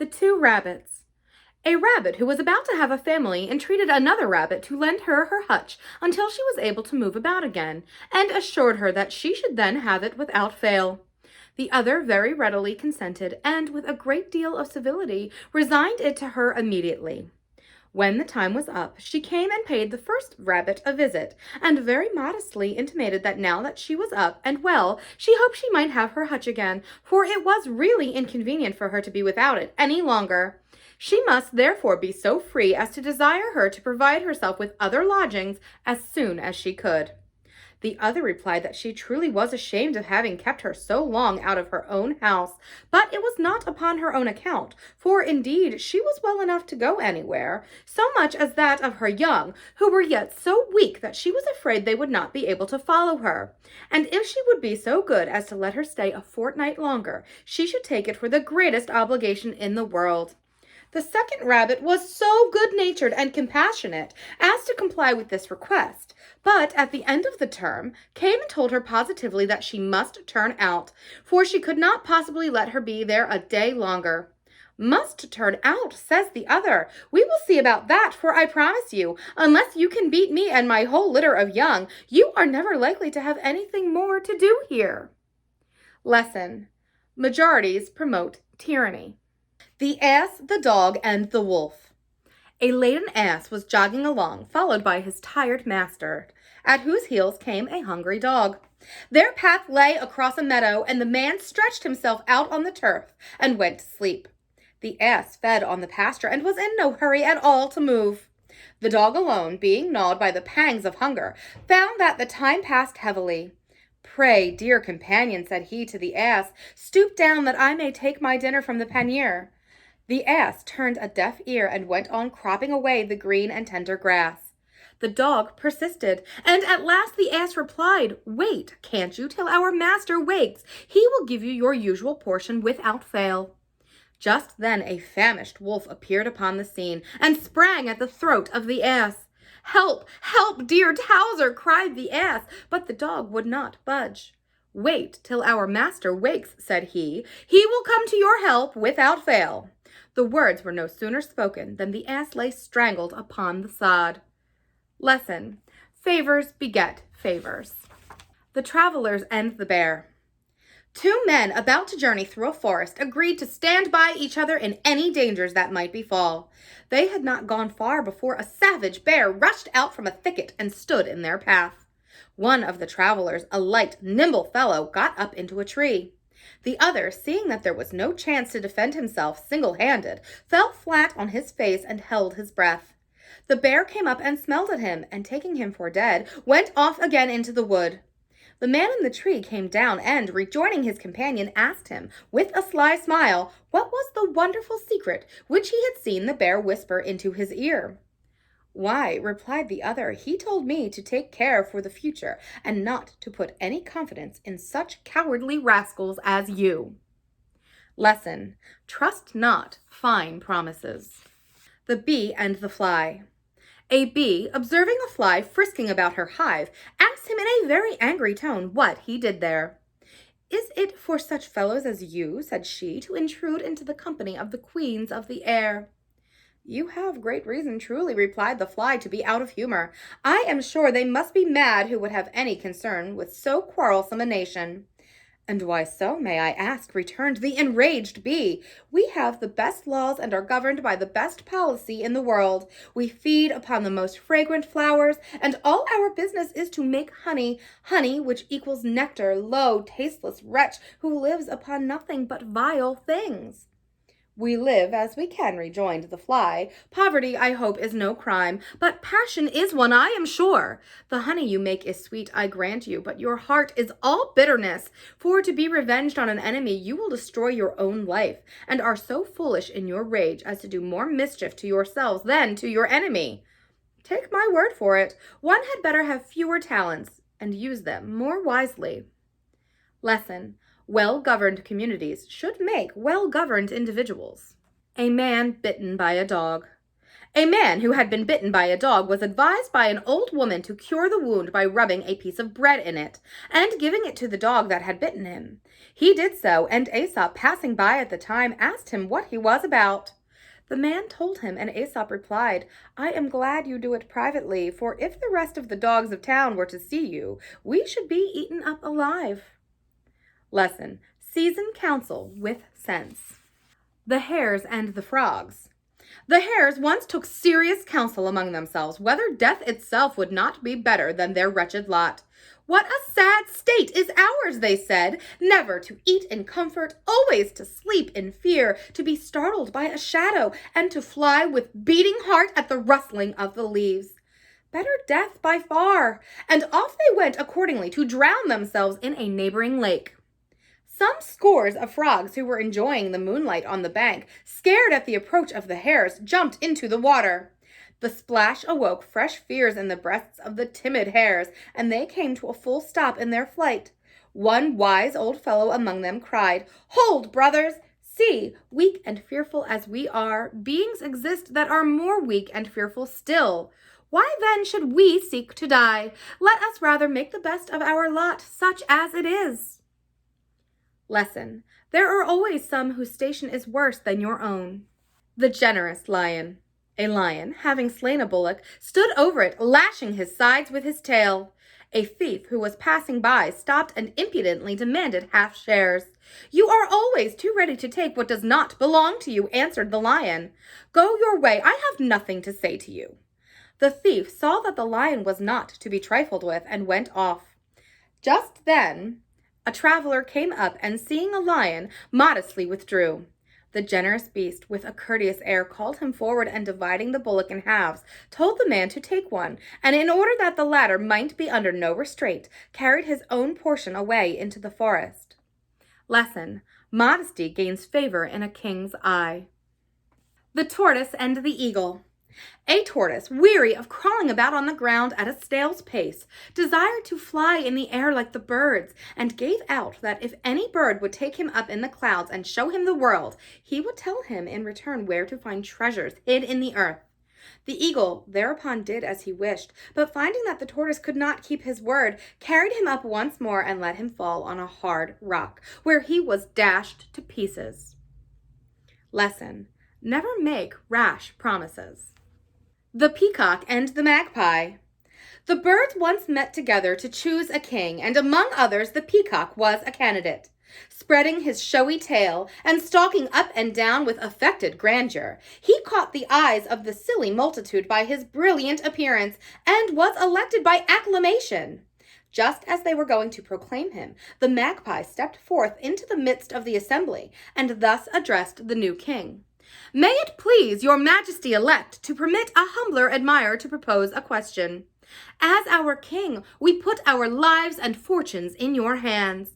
The Two Rabbits. A rabbit who was about to have a family entreated another rabbit to lend her her hutch until she was able to move about again, and assured her that she should then have it without fail. The other very readily consented, and with a great deal of civility resigned it to her immediately. When the time was up, she came and paid the first rabbit a visit, and very modestly intimated that now that she was up and well, she hoped she might have her hutch again, for it was really inconvenient for her to be without it any longer. She must therefore be so free as to desire her to provide herself with other lodgings as soon as she could. The other replied that she truly was ashamed of having kept her so long out of her own house, but it was not upon her own account, for indeed she was well enough to go anywhere, so much as that of her young, who were yet so weak that she was afraid they would not be able to follow her, and if she would be so good as to let her stay a fortnight longer, she should take it for the greatest obligation in the world. The second rabbit was so good-natured and compassionate as to comply with this request, but at the end of the term came and told her positively that she must turn out, for she could not possibly let her be there a day longer. "Must turn out," says the other. "We will see about that, for I promise you, unless you can beat me and my whole litter of young, you are never likely to have anything more to do here." Lesson: Majorities promote tyranny. The Ass, the Dog, and the Wolf. A laden ass was jogging along, followed by his tired master, at whose heels came a hungry dog. Their path lay across a meadow, and the man stretched himself out on the turf and went to sleep. The ass fed on the pasture and was in no hurry at all to move. The dog alone, being gnawed by the pangs of hunger, found that the time passed heavily. "Pray, dear companion," said he to the ass, "stoop down that I may take my dinner from the pannier." The ass turned a deaf ear and went on cropping away the green and tender grass. The dog persisted, and at last the ass replied, "Wait, can't you, till our master wakes? He will give you your usual portion without fail." Just then a famished wolf appeared upon the scene, and sprang at the throat of the ass. "Help, help, dear Towser!" cried the ass, but the dog would not budge. "Wait till our master wakes," said he. "He will come to your help without fail." The words were no sooner spoken than the ass lay strangled upon the sod. Lesson: Favors beget favors. The Travelers and the Bear. Two men about to journey through a forest agreed to stand by each other in any dangers that might befall. They had not gone far before a savage bear rushed out from a thicket and stood in their path. One of the travelers, a light, nimble fellow, got up into a tree. The other, seeing that there was no chance to defend himself single-handed, fell flat on his face and held his breath. The bear came up and smelled at him, and taking him for dead, went off again into the wood. The man in the tree came down and, rejoining his companion, asked him, with a sly smile, what was the wonderful secret which he had seen the bear whisper into his ear. "Why," replied the other, "he told me to take care for the future, and not to put any confidence in such cowardly rascals as you." Lesson: Trust not fine promises. The Bee and the Fly. A bee, observing a fly frisking about her hive, asked him in a very angry tone what he did there. "Is it for such fellows as you," said she, "to intrude into the company of the queens of the air?" "You have great reason, truly," replied the fly, "to be out of humor. I am sure they must be mad who would have any concern with so quarrelsome a nation." "And why so, may I ask?" returned the enraged bee. "We have the best laws and are governed by the best policy in the world. We feed upon the most fragrant flowers, and all our business is to make honey, which equals nectar, low, tasteless wretch who lives upon nothing but vile things." "We live as we can," rejoined the fly. "Poverty, I hope, is no crime, but passion is one, I am sure. The honey you make is sweet, I grant you, but your heart is all bitterness, for to be revenged on an enemy you will destroy your own life, and are so foolish in your rage as to do more mischief to yourselves than to your enemy. Take my word for it, one had better have fewer talents and use them more wisely." Lesson: Well-governed communities should make well-governed individuals. A man bitten by a dog. A man who had been bitten by a dog was advised by an old woman to cure the wound by rubbing a piece of bread in it and giving it to the dog that had bitten him. He did so, and Aesop, passing by at the time, asked him what he was about. The man told him, and Aesop replied, "I am glad you do it privately, for if the rest of the dogs of town were to see you, we should be eaten up alive." Lesson: season counsel with sense. The Hares and the Frogs. The hares once took serious counsel among themselves whether death itself would not be better than their wretched lot. "What a sad state is ours," they said, "never to eat in comfort, always to sleep in fear, to be startled by a shadow, and to fly with beating heart at the rustling of the leaves. Better death by far." And off they went accordingly to drown themselves in a neighboring lake. Some scores of frogs who were enjoying the moonlight on the bank, scared at the approach of the hares, jumped into the water. The splash awoke fresh fears in the breasts of the timid hares, and they came to a full stop in their flight. One wise old fellow among them cried, "Hold, brothers! See, weak and fearful as we are, beings exist that are more weak and fearful still. Why then should we seek to die? Let us rather make the best of our lot, such as it is." Lesson: there are always some whose station is worse than your own. The generous lion. A lion, having slain a bullock, stood over it, lashing his sides with his tail. A thief who was passing by stopped and impudently demanded half shares. "You are always too ready to take what does not belong to you," answered the lion. "Go your way, I have nothing to say to you." The thief saw that the lion was not to be trifled with, and went off. Just then a traveler came up, and seeing a lion, modestly withdrew. The generous beast, with a courteous air, called him forward, and dividing the bullock in halves, told the man to take one, and in order that the latter might be under no restraint, carried his own portion away into the forest. Lesson: modesty gains favor in a king's eye. The Tortoise and the Eagle. A tortoise, weary of crawling about on the ground at a snail's pace, desired to fly in the air like the birds, and gave out that if any bird would take him up in the clouds and show him the world, he would tell him in return where to find treasures hid in the earth. The eagle thereupon did as he wished, but finding that the tortoise could not keep his word, carried him up once more and let him fall on a hard rock, where he was dashed to pieces. Lesson: never make rash promises. The Peacock and the Magpie. The birds once met together to choose a king, and among others the peacock was a candidate. Spreading his showy tail and stalking up and down with affected grandeur, he caught the eyes of the silly multitude by his brilliant appearance, and was elected by acclamation. Just as they were going to proclaim him, the magpie stepped forth into the midst of the assembly, and thus addressed the new king. "May it please your majesty elect to permit a humbler admirer to propose a question. As our king, we put our lives and fortunes in your hands.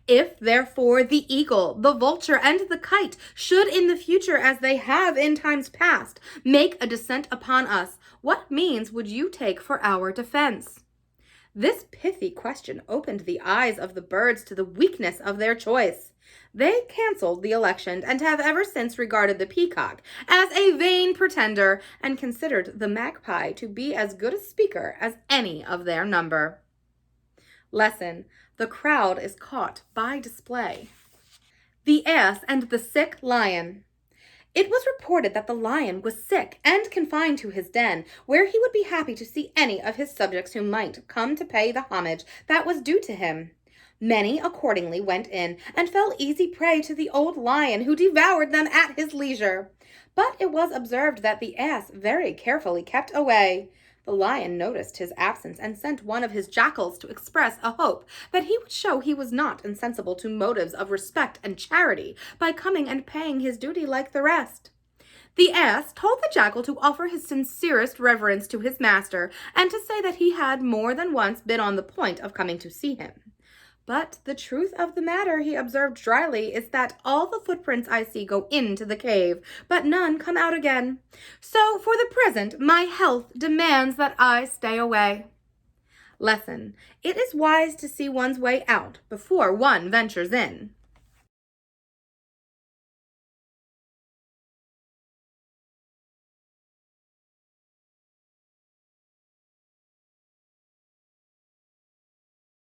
If, therefore, the eagle, the vulture, and the kite should in the future, as they have in times past, make a descent upon us, what means would you take for our defense?" This pithy question opened the eyes of the birds to the weakness of their choice. They canceled the election, and have ever since regarded the peacock as a vain pretender, and considered the magpie to be as good a speaker as any of their number. Lesson: the crowd is caught by display. The Ass and the Sick Lion. It was reported that the lion was sick and confined to his den, where he would be happy to see any of his subjects who might come to pay the homage that was due to him. Many accordingly went in, and fell easy prey to the old lion, who devoured them at his leisure. But it was observed that the ass very carefully kept away. The lion noticed his absence, and sent one of his jackals to express a hope that he would show he was not insensible to motives of respect and charity by coming and paying his duty like the rest. The ass told the jackal to offer his sincerest reverence to his master, and to say that he had more than once been on the point of coming to see him. "But the truth of the matter," he observed dryly, "is that all the footprints I see go into the cave, but none come out again. So for the present my health demands that I stay away." Lesson: it is wise to see one's way out before one ventures in.